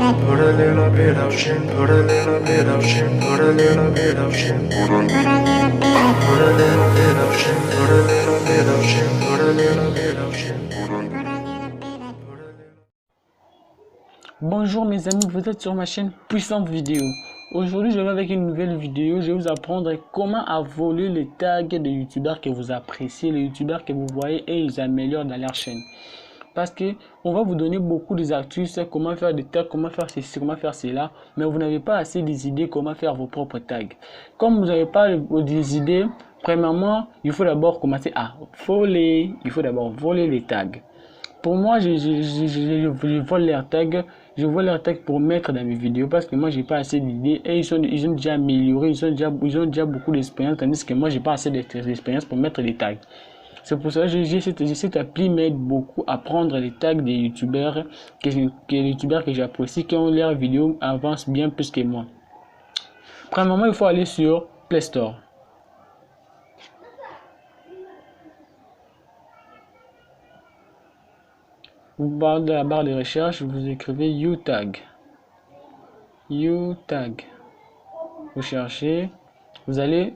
Put a little bit of shit, put a little bit of shit, put a little bit of shit, put a little bit of shit, put a little bit of shit, put a little bit of shit. Bonjour mes amis, vous êtes sur ma chaîne Puissante Vidéo. Aujourd'hui je vais avec une nouvelle vidéo. Je vais vous apprendre comment à voler les tags des youtubeurs que vous appréciez, les youtubeurs que vous voyez et ils améliorent dans leur chaîne. Parce que on va vous donner beaucoup des astuces, comment faire des tags, comment faire ceci, comment faire cela, mais vous n'avez pas assez des idées comment faire vos propres tags. Comme vous n'avez pas des idées, premièrement, il faut d'abord commencer à voler. Il faut d'abord voler les tags. Pour moi, je vole leurs tags. Je vole leurs tags pour mettre dans mes vidéos parce que moi, j'ai pas assez d'idées et ils ont déjà amélioré, ils ont déjà beaucoup d'expérience, tandis que moi, j'ai pas assez d'expérience pour mettre des tags. C'est pour ça que cette appli m'aide beaucoup à prendre les tags des youtubeurs que j'apprécie, qui ont leurs vidéos avancent bien plus que moi. Premièrement, il faut aller sur Play Store. Vous parlez de la barre de recherche, vous écrivez YouTag. YouTag. Vous cherchez, vous allez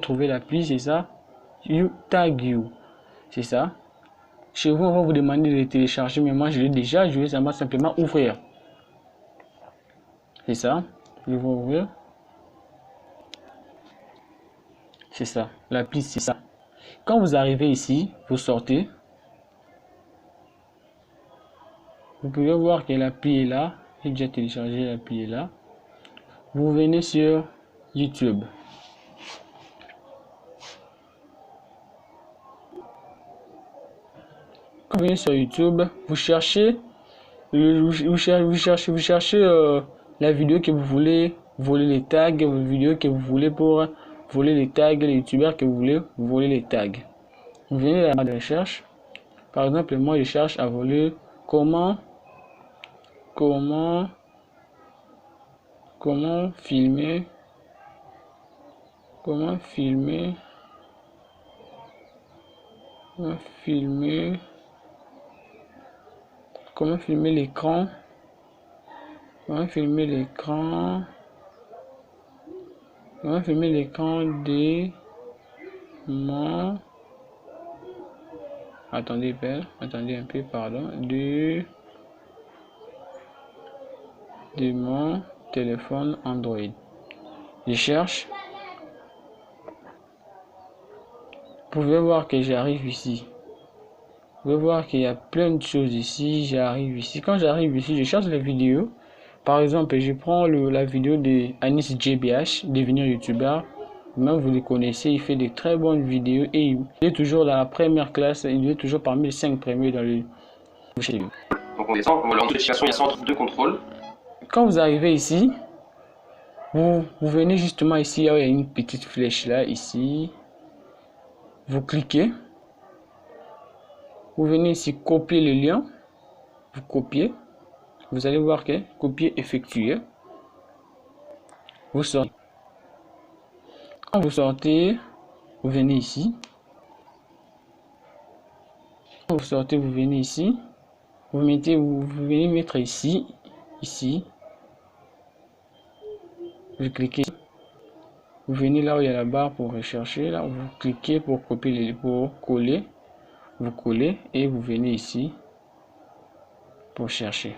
trouver l'appli, c'est ça. YouTag You. C'est ça. Chez vous, on va vous demander de le télécharger, mais moi je l'ai déjà, je vais simplement ouvrir. C'est ça. Je vais ouvrir. C'est ça. L'appli, c'est ça. Quand vous arrivez ici, vous sortez. Vous pouvez voir que l'appli est là. J'ai déjà téléchargé, l'appli est là. Vous venez sur YouTube. Quand vous venez sur YouTube, vous cherchez la vidéo que vous voulez voler les tags, la vidéo que vous voulez pour voler les tags, les youtubeurs que vous voulez voler les tags. Vous venez à la barre de recherche. Par exemple, moi je cherche à voler comment filmer l'écran de mon attendez un peu, pardon, de mon téléphone Android. Je cherche. Vous pouvez voir que j'arrive ici. Vous pouvez voir qu'il y a plein de choses ici. J'arrive ici. Quand j'arrive ici, je cherche les vidéos. Par exemple, je prends la vidéo de Anis JBH, devenir youtubeur. Même vous le connaissez, il fait de très bonnes vidéos et il est toujours dans la première classe. Il est toujours parmi les 5 premiers dans le. Donc on descend, voilà, en notification, il y a centre de contrôle. Quand vous arrivez ici, vous venez justement ici, il y a une petite flèche là, ici. Vous cliquez. Vous venez ici copier le lien. Vous copiez. Vous allez voir que copier effectué. Vous sortez. Quand vous sortez, vous venez ici. Quand vous sortez, vous venez ici. Vous venez mettre ici. Vous cliquez. Vous venez là où il y a la barre pour rechercher. Là, vous cliquez pour copier pour coller. Vous collez et vous venez ici pour chercher.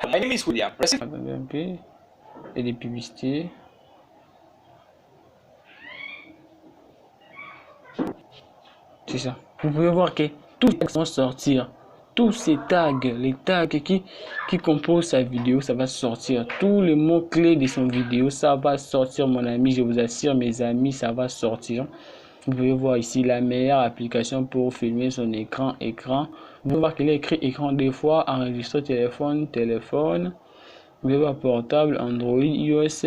My name is William. Attendez un peu. Et des publicités. C'est ça. Vous pouvez voir que tous vont sortir. Tous ces tags, les tags qui composent sa vidéo, ça va sortir. Tous les mots-clés de son vidéo, ça va sortir, mon ami. Je vous assure, mes amis, ça va sortir. Vous pouvez voir ici la meilleure application pour filmer son écran. Vous pouvez voir qu'il est écrit écran des fois, enregistrer téléphone. Vous pouvez voir portable, Android, iOS,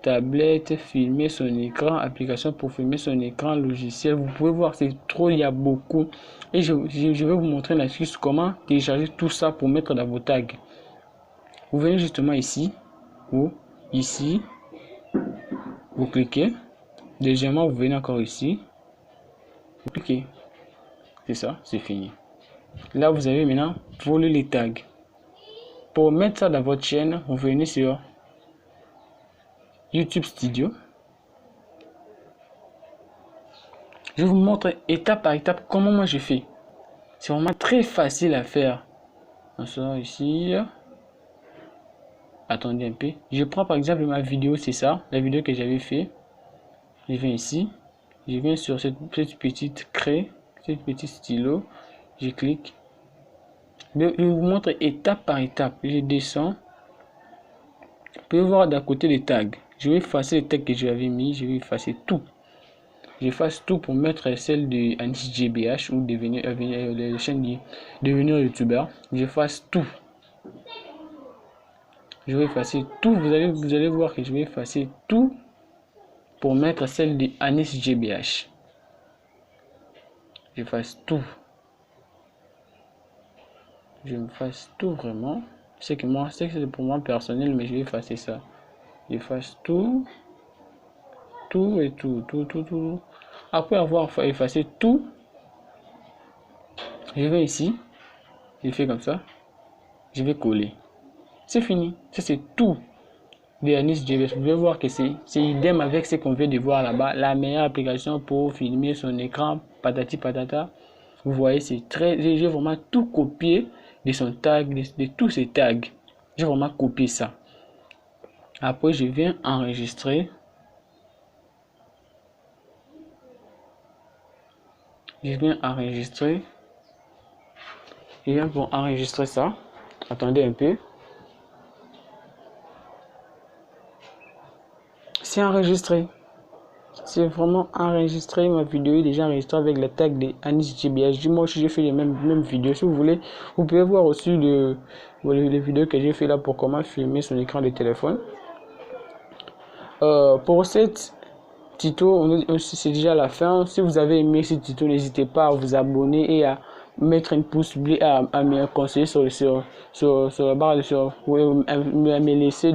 tablette, filmer son écran, application pour filmer son écran, logiciel. Vous pouvez voir, c'est trop, il y a beaucoup. Et je vais vous montrer une astuce comment télécharger tout ça pour mettre dans vos tags. Vous venez justement ici, ou ici, vous cliquez. Deuxièmement, vous venez encore ici. Vous cliquez. C'est ça, c'est fini. Là, vous avez maintenant voler les tags. Pour mettre ça dans votre chaîne, vous venez sur YouTube Studio. Je vous montre étape par étape comment moi je fais. C'est vraiment très facile à faire. On sort ici. Attendez un peu. Je prends par exemple ma vidéo, c'est ça, la vidéo que j'avais fait. Je viens ici. Je viens sur cette petite craie, cette petite stylo. Je clique. Je vous montre étape par étape. Je descends. Vous pouvez voir d'à côté les tags. Je vais effacer les tags que j'avais mis. Je vais effacer tout. J'efface tout pour mettre celle de Anis GBH ou devenir la chaîne de devenir youtubeur. J'efface tout. Je vais effacer tout. Vous allez voir que je vais effacer tout pour mettre celle de Anis GBH. J'efface tout. Je me fasse tout vraiment. C'est que moi, c'est pour moi personnel, mais je vais effacer ça. J'efface tout. Tout et tout. Après avoir effacé tout, je vais ici. Je fais comme ça. Je vais coller. C'est fini. Ça, c'est tout de Anis GBH. Vous pouvez voir que c'est idem avec ce qu'on vient de voir là-bas. La meilleure application pour filmer son écran, patati patata. Vous voyez, c'est très. J'ai vraiment tout copié de son tag, de tous ces tags. J'ai vraiment copié ça. Après, je viens enregistrer. Je viens enregistrer. Je viens pour enregistrer ça. Attendez un peu. C'est enregistré. C'est vraiment enregistré. Ma vidéo est déjà enregistrée avec le tag de Anis GBH. Moi aussi, j'ai fait les mêmes vidéos. Si vous voulez, vous pouvez voir aussi les vidéos que j'ai fait là pour comment filmer son écran de téléphone. Pour cette tuto, c'est déjà la fin. Si vous avez aimé ce tuto, n'hésitez pas à vous abonner et à mettre un pouce bleu, à me conseiller sur la barre de à me laisser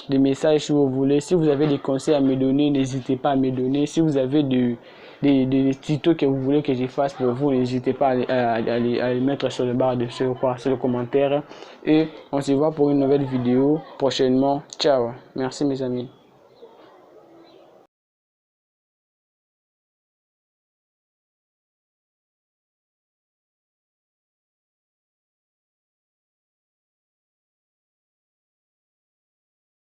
des messages si vous voulez. Si vous avez des conseils à me donner, n'hésitez pas à me donner. Si vous avez des tutos que vous voulez que je fasse pour vous, n'hésitez pas à les mettre sur la barre sur le commentaire. Et on se voit pour une nouvelle vidéo prochainement. Ciao, merci mes amis.